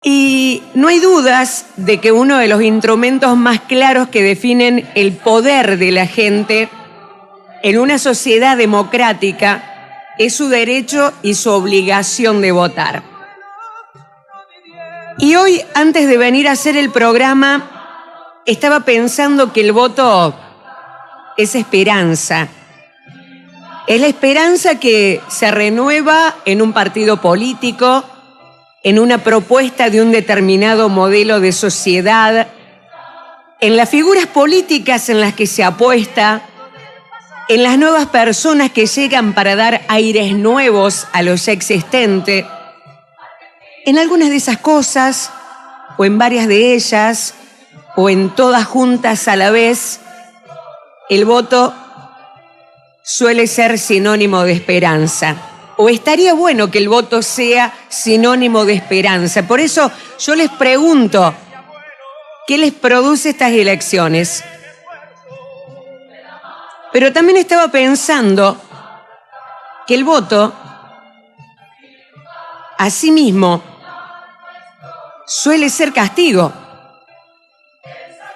Y no hay dudas de que uno de los instrumentos más claros que definen el poder de la gente en una sociedad democrática es su derecho y su obligación de votar. Y hoy, antes de venir a hacer el programa, estaba pensando que el voto es esperanza. Es la esperanza que se renueva en un partido político, en una propuesta de un determinado modelo de sociedad, en las figuras políticas en las que se apuesta, en las nuevas personas que llegan para dar aires nuevos a los existentes. En algunas de esas cosas, o en varias de ellas, o en todas juntas a la vez, el voto suele ser sinónimo de esperanza. O estaría bueno que el voto sea sinónimo de esperanza. Por eso yo les pregunto, ¿qué les produce estas elecciones? Pero también estaba pensando que el voto, asimismo, suele ser castigo.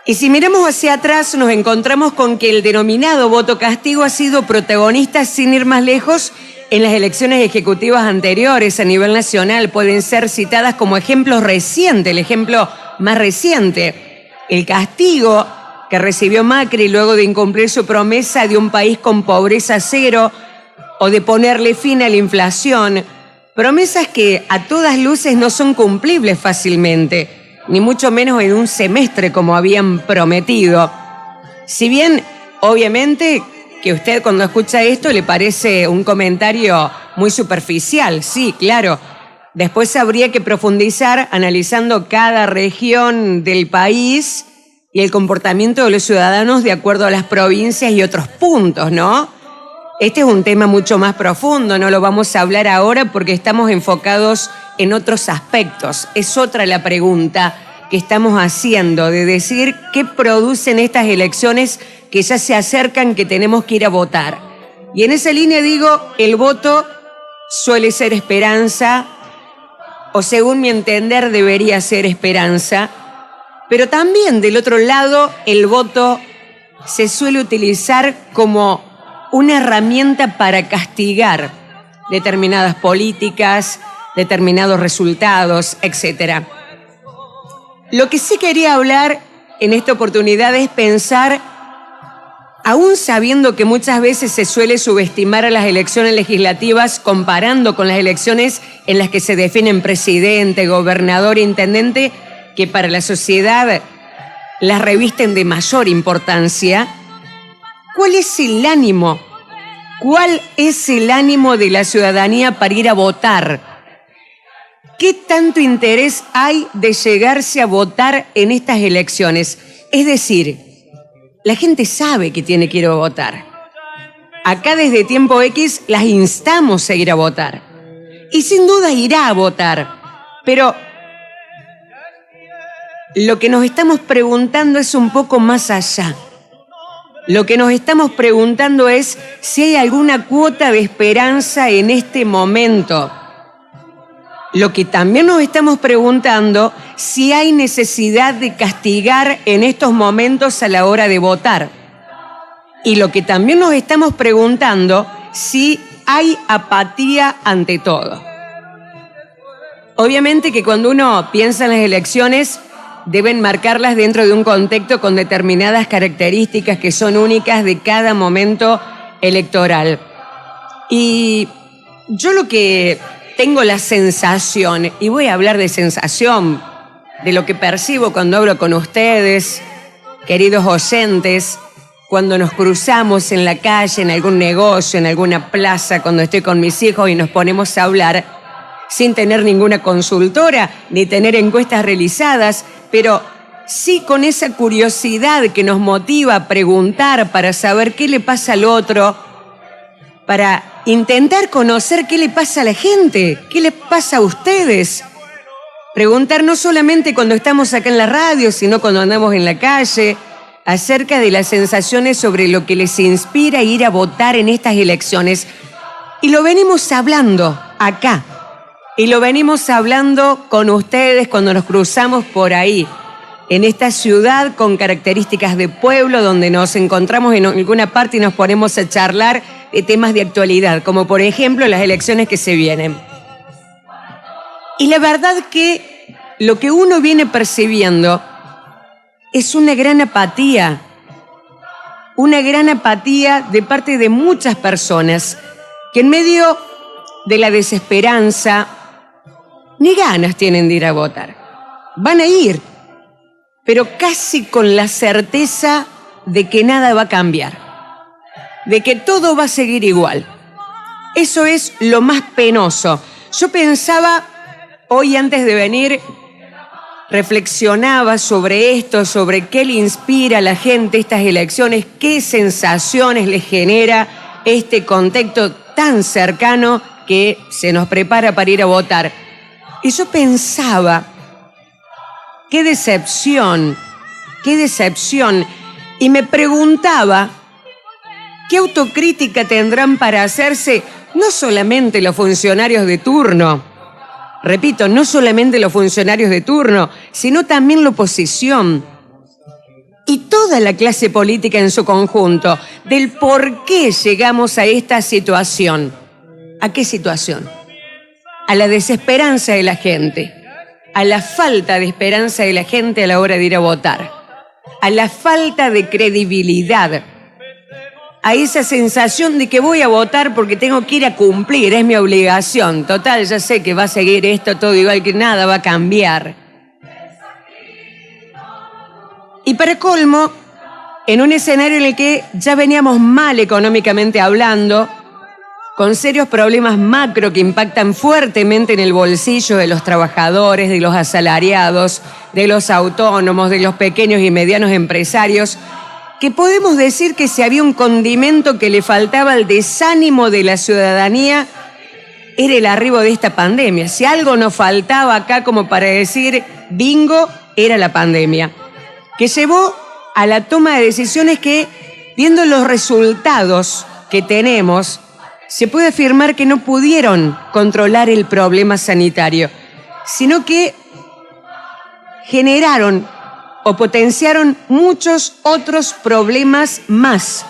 Y si miramos hacia atrás, nos encontramos con que el denominado voto castigo ha sido protagonista, sin ir más lejos, en las elecciones ejecutivas anteriores a nivel nacional. Pueden ser citadas como ejemplos recientes, el ejemplo más reciente, el castigo que recibió Macri luego de incumplir su promesa de un país con pobreza cero o de ponerle fin a la inflación. Promesas que a todas luces no son cumplibles fácilmente, ni mucho menos en un semestre como habían prometido. Si bien, obviamente, que usted cuando escucha esto le parece un comentario muy superficial, sí, claro. Después habría que profundizar analizando cada región del país y el comportamiento de los ciudadanos de acuerdo a las provincias y otros puntos, ¿no? Este es un tema mucho más profundo, no lo vamos a hablar ahora porque estamos enfocados en otros aspectos. Es otra la pregunta que estamos haciendo, de decir qué producen estas elecciones que ya se acercan, que tenemos que ir a votar. Y en esa línea digo, el voto suele ser esperanza, o según mi entender debería ser esperanza, pero también del otro lado el voto se suele utilizar como una herramienta para castigar determinadas políticas, determinados resultados, etc. Lo que sí quería hablar en esta oportunidad es pensar, aún sabiendo que muchas veces se suele subestimar a las elecciones legislativas comparando con las elecciones en las que se definen presidente, gobernador, intendente, que para la sociedad las revisten de mayor importancia, ¿cuál es el ánimo? ¿Cuál es el ánimo de la ciudadanía para ir a votar? ¿Qué tanto interés hay de llegarse a votar en estas elecciones? Es decir, la gente sabe que tiene que ir a votar. Acá desde Tiempo X las instamos a ir a votar. Y sin duda irá a votar. Pero lo que nos estamos preguntando es un poco más allá. Lo que nos estamos preguntando es si hay alguna cuota de esperanza en este momento. Lo que también nos estamos preguntando, si hay necesidad de castigar en estos momentos a la hora de votar. Y lo que también nos estamos preguntando, si hay apatía ante todo. Obviamente que cuando uno piensa en las elecciones, deben marcarlas dentro de un contexto con determinadas características que son únicas de cada momento electoral. Y yo lo que tengo la sensación, y voy a hablar de sensación, de lo que percibo cuando hablo con ustedes, queridos oyentes, cuando nos cruzamos en la calle, en algún negocio, en alguna plaza, cuando estoy con mis hijos y nos ponemos a hablar, sin tener ninguna consultora, ni tener encuestas realizadas, pero sí con esa curiosidad que nos motiva a preguntar para saber qué le pasa al otro, para intentar conocer qué le pasa a la gente, qué le pasa a ustedes. Preguntar no solamente cuando estamos acá en la radio, sino cuando andamos en la calle, acerca de las sensaciones sobre lo que les inspira ir a votar en estas elecciones. Y lo venimos hablando acá, Y lo venimos hablando con ustedes cuando nos cruzamos por ahí, en esta ciudad con características de pueblo, donde nos encontramos en alguna parte y nos ponemos a charlar de temas de actualidad, como por ejemplo las elecciones que se vienen. Y la verdad que lo que uno viene percibiendo es una gran apatía de parte de muchas personas que en medio de la desesperanza ni ganas tienen de ir a votar. Van a ir, pero casi con la certeza de que nada va a cambiar, de que todo va a seguir igual. Eso es lo más penoso. Yo pensaba, hoy antes de venir, reflexionaba sobre esto, sobre qué le inspira a la gente estas elecciones, qué sensaciones le genera este contexto tan cercano que se nos prepara para ir a votar. Y yo pensaba, qué decepción, y me preguntaba, ¿qué autocrítica tendrán para hacerse no solamente los funcionarios de turno? Repito, no solamente los funcionarios de turno, sino también la oposición y toda la clase política en su conjunto, del por qué llegamos a esta situación. ¿A qué situación? A la desesperanza de la gente, a la falta de esperanza de la gente a la hora de ir a votar, a la falta de credibilidad, a esa sensación de que voy a votar porque tengo que ir a cumplir, es mi obligación. Total, ya sé que va a seguir esto todo igual, que nada va a cambiar. Y para colmo, en un escenario en el que ya veníamos mal económicamente hablando, con serios problemas macro que impactan fuertemente en el bolsillo de los trabajadores, de los asalariados, de los autónomos, de los pequeños y medianos empresarios, que podemos decir que si había un condimento que le faltaba al desánimo de la ciudadanía, era el arribo de esta pandemia. Si algo nos faltaba acá como para decir bingo, era la pandemia, que llevó a la toma de decisiones que, viendo los resultados que tenemos, se puede afirmar que no pudieron controlar el problema sanitario, sino que generaron o potenciaron muchos otros problemas más.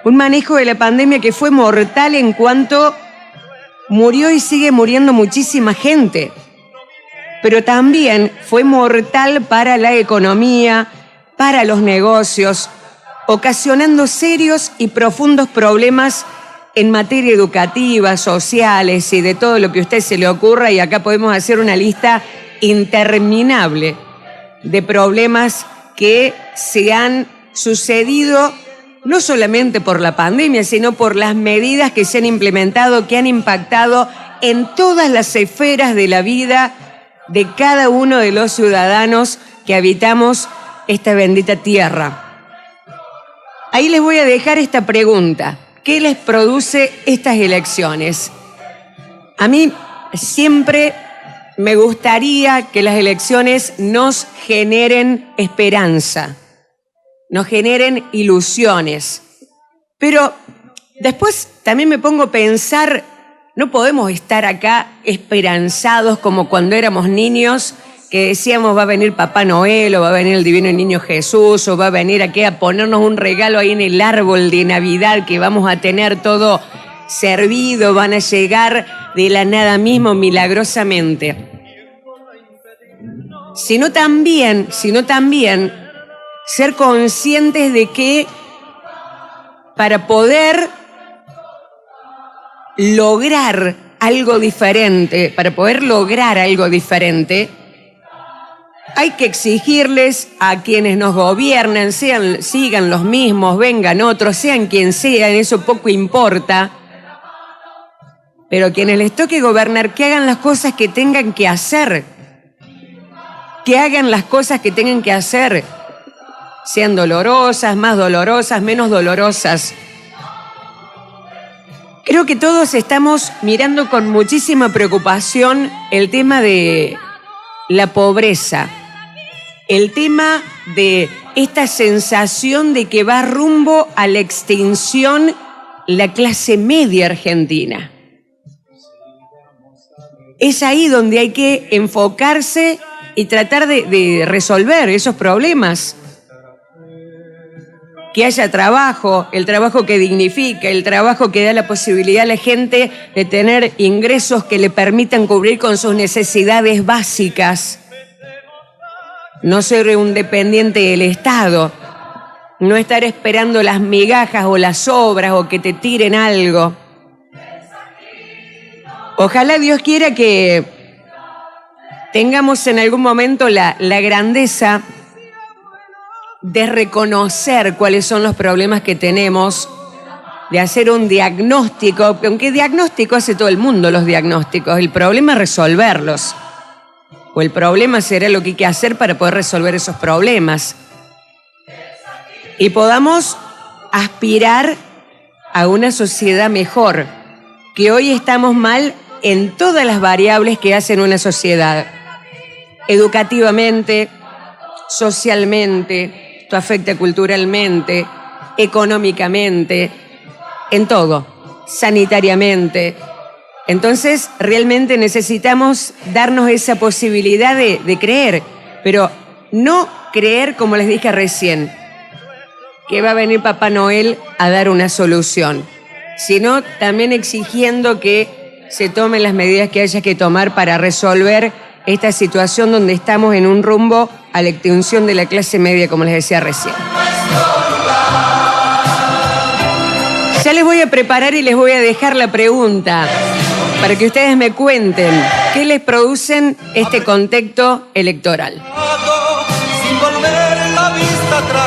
Un manejo de la pandemia que fue mortal en cuanto murió y sigue muriendo muchísima gente, pero también fue mortal para la economía, para los negocios, ocasionando serios y profundos problemas en materia educativa, sociales y de todo lo que a usted se le ocurra, y acá podemos hacer una lista interminable de problemas que se han sucedido no solamente por la pandemia, sino por las medidas que se han implementado, que han impactado en todas las esferas de la vida de cada uno de los ciudadanos que habitamos esta bendita tierra. Ahí les voy a dejar esta pregunta. ¿Qué les produce estas elecciones? A mí siempre me gustaría que las elecciones nos generen esperanza, nos generen ilusiones. Pero después también me pongo a pensar, no podemos estar acá esperanzados como cuando éramos niños, que decíamos va a venir Papá Noel, o va a venir el Divino Niño Jesús, o va a venir aquí a ponernos un regalo ahí en el árbol de Navidad, que vamos a tener todo servido, van a llegar de la nada mismo milagrosamente. Sino también ser conscientes de que para poder lograr algo diferente, hay que exigirles a quienes nos gobiernan, sigan los mismos, vengan otros, sean quien sean, eso poco importa. Pero quienes les toque gobernar, que hagan las cosas que tengan que hacer. Sean dolorosas, más dolorosas, menos dolorosas. Creo que todos estamos mirando con muchísima preocupación el tema de la pobreza, el tema de esta sensación de que va rumbo a la extinción la clase media argentina. es ahí donde hay que enfocarse y tratar de resolver esos problemas. Que haya trabajo, el trabajo que dignifica, el trabajo que da la posibilidad a la gente de tener ingresos que le permitan cubrir con sus necesidades básicas. No ser un dependiente del Estado, no estar esperando las migajas o las obras o que te tiren algo. Ojalá Dios quiera que tengamos en algún momento la grandeza de reconocer cuáles son los problemas que tenemos, de hacer un diagnóstico, aunque diagnóstico hace todo el mundo los diagnósticos, el problema es resolverlos, o el problema será lo que hay que hacer para poder resolver esos problemas, y podamos aspirar a una sociedad mejor, que hoy estamos mal en todas las variables que hacen una sociedad, educativamente, socialmente, esto afecta culturalmente, económicamente, en todo, sanitariamente. Entonces, realmente necesitamos darnos esa posibilidad de creer, pero no creer, como les dije recién, que va a venir Papá Noel a dar una solución, sino también exigiendo que se tomen las medidas que haya que tomar para resolver esta situación donde estamos en un rumbo a la extinción de la clase media, como les decía recién. Ya les voy a preparar y les voy a dejar la pregunta para que ustedes me cuenten qué les producen este contexto electoral. Sin volver la vista atrás.